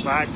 बात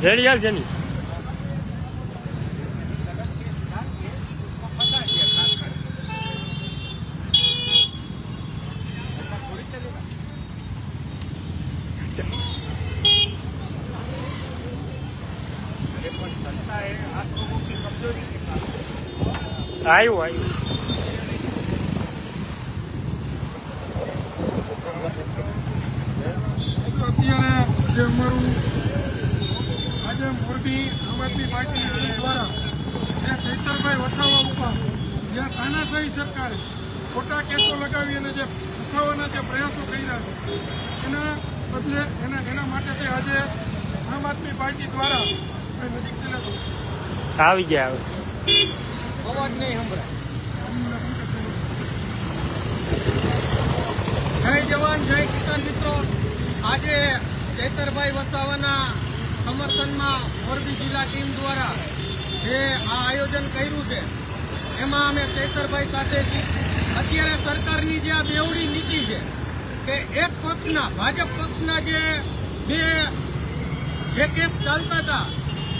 રેડી હાલ જેની આવ્યું અત્યારે જે અમારું આજે મોરબી આમ આદમી પાર્ટી દ્વારા જે ચૈતરભાઈ વસાવા ઉપર જ્યાં તાનાશાહી સરકારે ખોટા કેસો લગાવી અને જે ફસાવાના જે પ્રયાસો કર્યા છે એના બદલે એના માટે આજે આમ આદમી પાર્ટી દ્વારા નજીક આવી ગયા અવાજ નહીં સંભળાય। જય જવાન જય કિસાન મિત્રો, આજે ચૈતરભાઈ વસાવાના સમર્થનમાં મોરબી જિલ્લા ટીમ દ્વારા જે આ આયોજન કર્યું છે એમાં અમે ચૈતરભાઈ સાથે છીએ। અત્યારે સરકારની જે આ બેવડી નીતિ છે કે એક પક્ષના ભાજપ પક્ષના જે કેસ ચાલતા હતા,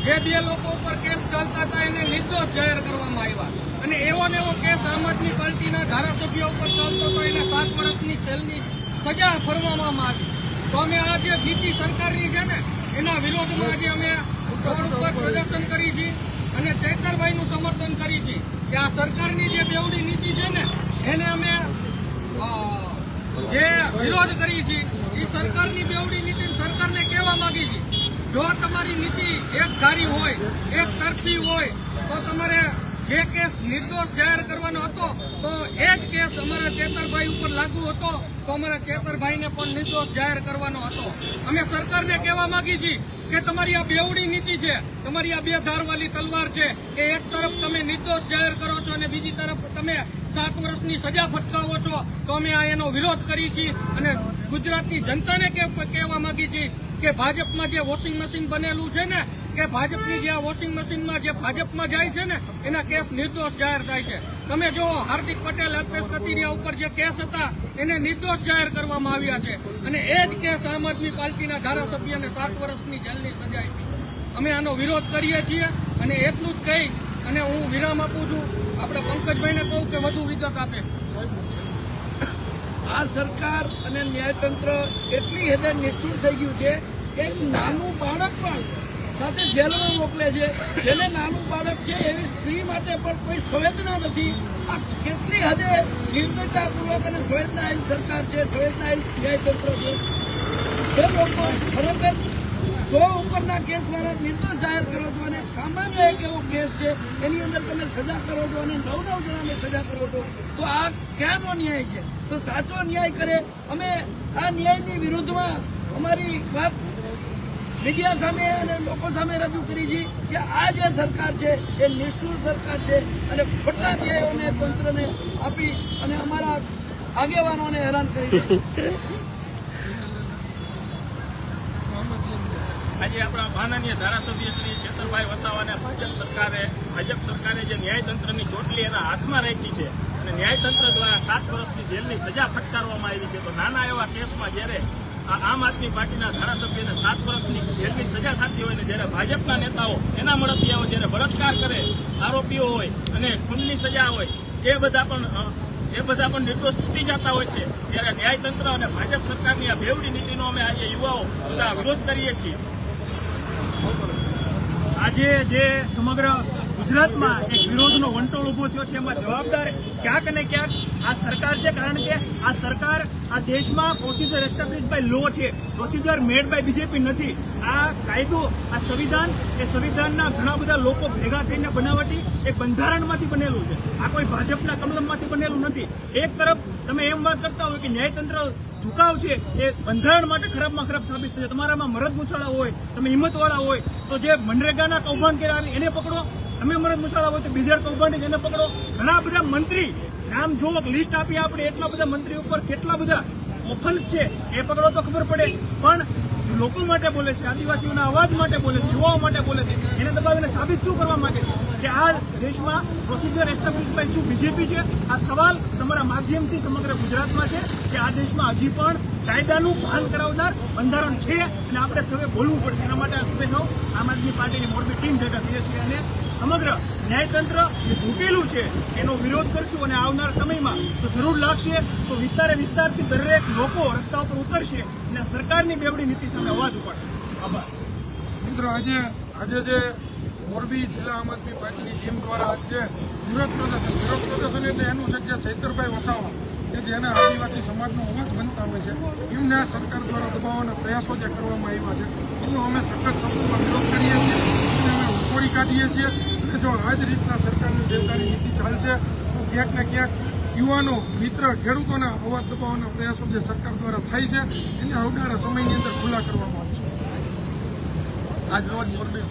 જે બે લોકો ઉપર કેસ ચાલતા હતા એને નિર્દોષ જાહેર કરવામાં આવ્યા અને એવો ને એવો કેસ આમ આદમી પાર્ટીના ધારાસભ્યો ઉપર ચાલતો હતો એને 7 વર્ષની જેલની સજા ફરવામાં આવી। તો અમે આ જે બીજી સરકારની છે ને એના વિરોધમાં આજે અમે રોડ ઉપર પ્રદર્શન કરી છે અને ચૈતરભાઈનું સમર્થન કરી છે કે આ સરકારની જે બેવડી નીતિ છે ને એને અમે જે વિરોધ કરી છે એ સરકારની બેવડી નીતિ સરકારને કહેવા માંગી છે જો તમારી નીતિ એક ધારી હોય, એક તરફી હોય તો તમારે જે કેસ નિર્દોષ જાહેર કરવાનો હતો તો એ જ કેસ અમારા ચેતરભાઈ ઉપર લાગુ હતો તો અમારા ચેતરભાઈને પણ નિર્દોષ જાહેર કરવાનો હતો। અમે સરકારને કહેવા માંગી છીએ કે તમારી આ બેવડી નીતિ છે, તમારી આ બે ધારવાળી તલવાર છે કે એક તરફ તમે નિર્દોષ જાહેર કરો છો અને બીજી તરફ તમે 7 વર્ષની સજા ફટકાવો છો તો અમે આ એનો વિરોધ કરી છીએ અને ગુજરાતની જનતાને કહેવા માંગી છીએ કે ભાજપમાં જે વોશિંગ મશીન બનેલું છે ને કે ભાજપની જે આ વોશિંગ મશીનમાં જે ભાજપમાં જાય છે ને એના કેસ નિર્દોષ જાહેર થાય છે। તમે જો હાર્દિક પટેલ, અલ્પેશ કથિરિયા ઉપર જે કેસ હતા એને નિર્દોષ જાહેર કરવામાં આવ્યા છે અને એ જ કેસ આમ આદમી પાર્ટીના ધારાસભ્યને 7 વર્ષની જેલની સજા આપી। અમે આનો વિરોધ કરીએ છીએ અને એટલું જ કહી અને હું વિરામ આપું છું। આપણે પંકજભાઈને કહું કે વધુ વિગત આપે। આ સરકાર અને ન્યાયતંત્ર એટલી હદે નિષ્ઠુર થઈ ગયું છે કે એક નાનું બાળક પણ સાથે જેલમાં મોકલે છે, જેને નાનું બાળક છે એવી સ્ત્રી માટે પણ કોઈ સંવેદના નથી। આ કેટલી હદે નિર્દયતાપૂર્વક અને સંવેદનાહીન સરકાર છે, સંવેદનાહીન ન્યાયતંત્ર છે। જે લોકો ખરેખર 100 ઉપરના કેસ વાળા નિર્દોષ જાહેર કરો છો અને સામાન્ય એક એવો કેસ છે એની અંદર તમે સજા કરો છો અને 9 જણાને સજા કરો છો તો આ ક્યાંનો ન્યાય છે? તો સાચો ન્યાય કરે। અમે આ ન્યાયની વિરુદ્ધમાં અમારી વાત મીડિયા સામે અને લોકો સામે રજૂ કરી છે કે આ જે સરકાર છે એ નિષ્ઠુર સરકાર છે અને ખોટા ધ્યેયોને તંત્રને આપી અને અમારા આગેવાનોને હેરાન કરી છે. આજે આપણા માનનીય ધારાસભ્ય શ્રી ચેતરભાઈ વસાવાને ભાજપ સરકારે જે ન્યાયતંત્રની ચોટલી એના હાથમાં રાખી છે અને ન્યાયતંત્ર દ્વારા 7 વર્ષની જેલની સજા ફટકારવામાં આવી છે. તો નાના એવા કેસમાં જ્યારે આમ આદમી પાર્ટીના ધારાસભ્યને 7 વર્ષની જેલની સજા થતી હોય ને જ્યારે ભાજપના નેતાઓ એના મળતિયાઓ જ્યારે બળાત્કાર કરે, આરોપીઓ હોય અને ખૂનની સજા હોય એ બધા પણ નિર્દોષ છૂટી જતા હોય છે. ત્યારે ન્યાયતંત્ર અને ભાજપ સરકારની આ બેવડી નીતિનો અમે આજે યુવાઓ બધા વિરોધ કરીએ છીએ. આજે જે સમગ્ર ગુજરાતમાં એક વિરોધનો વંટોળ ઉભો થયો છે એમાં જવાબદાર ક્યાંક ને ક્યાંક આ સરકાર છે. કારણ કે આ સરકાર આ દેશમાં પ્રોસિજર એસ્ટાબ્લિશ બાય લો છે, પ્રોસિજર મેડ બાય બીજેપી નથી. આ કાયદો, આ સંવિધાન, એ સંવિધાનના ઘણા બધા લોકો ભેગા થઈને બનાવટી એક બંધારણમાંથી બનેલું છે. આ કોઈ ભાજપના કમલમમાંથી બનેલું નથી. એક તરફ તમે એમ વાત કરતા હોય કે ન્યાયતંત્ર ઝુકાવ છે એ બંધારણ માટે ખરાબમાં ખરાબ સાબિત થશે. તમારામાં મરદ મૂછાળા હોય, તમે હિંમતવાળા હોય તો જે મનરેગાના કૌભાંડ કર્યા એને પકડો. તમે મરદ મૂછાળા હોય તો બીજા કૌભાંડ એને પકડો. ઘણા બધા મંત્રી નામ જો લિસ્ટ આપી આપણે એટલા બધા મંત્રી ઉપર કેટલા બધા ઓફન્સ છે એ પકડો તો ખબર પડે. પણ લોકો માટે બોલે છે, આદિવાસીઓના અવાજ માટે બોલે છે, યુવાઓ માટે બોલે છે, એને દબાવીને સાબિત શું કરવા માંગે છે કે આ દેશમાં પ્રોસિજર એસ્ટાબ્લિશ બાય શું બીજેપી છે? આ સવાલ તમારા માધ્યમથી સમગ્ર ગુજરાતમાં છે કે આ દેશમાં હજી પણ કાયદાનું ભાન કરાવનાર બંધારણ છે અને આપણે સૌએ બોલવું પડશે. એના માટે આપણે સૌ આમ આદમી પાર્ટીની મોરબી ટીમ ભેગા થઈએ છીએ અને સમગ્ર ન્યાયતંત્ર જે ઝૂકેલું છે એનો વિરોધ કરશું અને આવનાર સમયમાં તો જરૂર લાગશે તો વિસ્તારથી દરેક લોકો રસ્તા ઉપર ઉતરશે અને સરકારની બેવડી નીતિ સામે અવાજ ઉપાડશે. આભાર. મિત્રો, આજે જે મોરબી જિલ્લા આમ આદમી પાર્ટીની ટીમ દ્વારા આજે વિરોધ પ્રદર્શન એટલે એનું છે કે ચૈતરભાઈ વસાવા કે જેના આદિવાસી સમાજનો અવાજ બનતા હોય છે એમને આ સરકાર દ્વારા દબાવવાના પ્રયાસો જે કરવામાં આવ્યા છે એનો અમે સખત શબ્દોમાં વિરોધ કરીએ છીએ અને અમે ઉખોડી કાઢીએ છીએ. અને જો આ જ રીતના સરકારની બેદારી નીતિ ચાલશે તો ક્યાંક ને ક્યાંક યુવાનો, મિત્ર, ખેડૂતોના અવાજ દબાવવાના પ્રયાસો જે સરકાર દ્વારા થાય છે એને આવનારા સમયની અંદર ખુલ્લા કરવામાં આવશે. આજરોજ મોરબી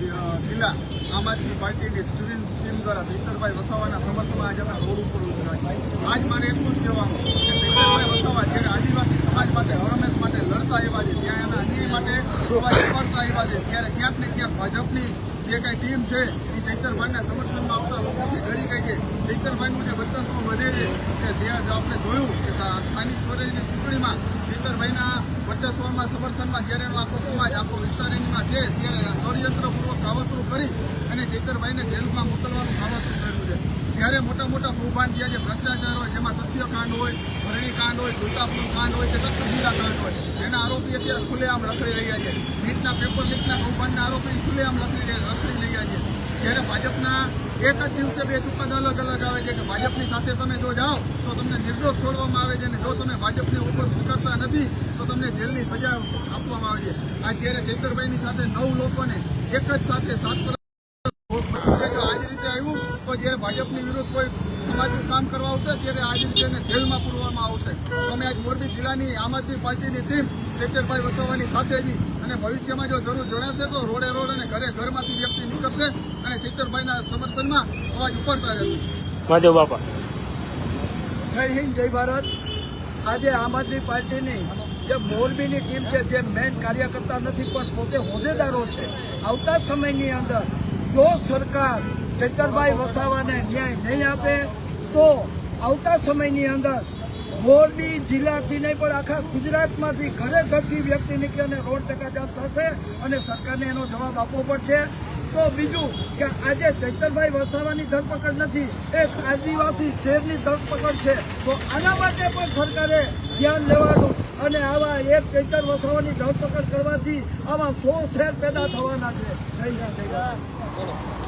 જિલ્લા આમ આદમી પાર્ટીની ટીમ દ્વારા ચૈતરભાઈ વસાવાના સમર્થનમાં આજે અમે રોડ ઉપર ઉતર્યા. આજ મારે એટલું જ કહેવાનું કે ચૈતરભાઈ વસાવા જ્યારે આદિવાસી સમાજ માટે, હરમેશ માટે લડતા આવ્યા છે, ત્યાં એના અન્યાય માટે અવાજ ઉપાડતા આવ્યા છે, ત્યારે ક્યાંક ને ક્યાંક ભાજપની જે કાંઈ ટીમ છે એ ચૈતરભાઈના સમર્થનમાં આવતા લોકોથી ડરી ગઈ છે. ચૈતરભાઈનું જે વર્ચસ્વ વધે છે કે જે આપણે જોયું કે સ્થાનિક સ્વરાજની ચૂંટણીમાં ચૈતરભાઈના વર્ચસ્વમાં સમર્થનમાં જ્યારે આખો સમાજ, આખો વિસ્તાર એમાં છે ત્યારે ષડયંત્રપૂર્વક કાવતરું કરી અને ચૈતરભાઈને જેલમાં મોકલવાનું કાવતરું કર્યું છે. જ્યારે મોટા મોટા કૌભાંડ થયા છે, ભ્રષ્ટાચાર હોય, જેમાં તથ્યકાંડ હોય, ભરણી કાંડ હોય, જોતાપુર કાંડ હોય કે તક્ષશિલા કાંડ હોય, જેના આરોપી અત્યારે ખુલ્લેઆમ રખડી રહ્યા છે. નીટના પેપર લીકના કૌભાંડના આરોપી ખુલ્લેઆમ રખડી રહ્યા છે. જ્યારે ભાજપના એક જ દિવસે 2 ચુકાદા અલગ અલગ આવે છે કે ભાજપની સાથે તમે જો જાઓ તો તમને નિર્દોષ છોડવામાં આવે છે અને જો તમે ભાજપની ઉપર સ્વીકારતા નથી તો તમને જેલની સજા આપવામાં આવે છે. આ જ્યારે ચૈતરભાઈની સાથે 9 લોકોને એક જ સાથે 7 વર્ષ આ જ રીતે આવ્યું તો જ્યારે ભાજપની વિરુદ્ધ કોઈ સમાજનું કામ કરવા આવશે ત્યારે આ જ રીતે એને જેલમાં પૂરવામાં આવશે. તો અમે આજ મોરબી જિલ્લાની આમ આદમી પાર્ટીની ટીમ ચૈતરભાઈ વસાવાની સાથે જ અને ભવિષ્યમાં જો જરૂર જણાશે તો રોડે રોડ અને ઘરે ઘરમાંથી વ્યક્તિ નીકળશે અને ચૈતરભાઈના સમર્થનમાં અવાજ ઉપાડતા રહેશે. મહાદેવ બાપા. જય હિન્દ, જય ભારત. આજે આમ આદમી પાર્ટીની જે મોરબીની ટીમ છે, જે મેઇન કાર્યકર્તા નથી પણ પોતે હોદ્દેદારો છે, આવતા સમયની અંદર જો સરકાર ચૈતરભાઈ વસાવાને ન્યાય નહીં આપે તો આવતા સમયની અંદર મોરબી જિલ્લાથી નહીં પણ આખા ગુજરાતમાંથી ઘરે ઘરથી વ્યક્તિ નીકળે અને રોડ ચકાજામ થશે અને સરકારને એનો જવાબ આપવો પડશે. તો બીજું કે આજે ચૈતરભાઈ વસાવાની ધરપકડ નથી, એક આદિવાસી શહેરની ધરપકડ છે. તો આના માટે પણ સરકારે ધ્યાન લેવાનું અને આવા એક ચૈતર વસાવાની ધરપકડ કરવાથી આવા 100 શહેર પેદા થવાના છે. જય હિન્દ, જય ભારત.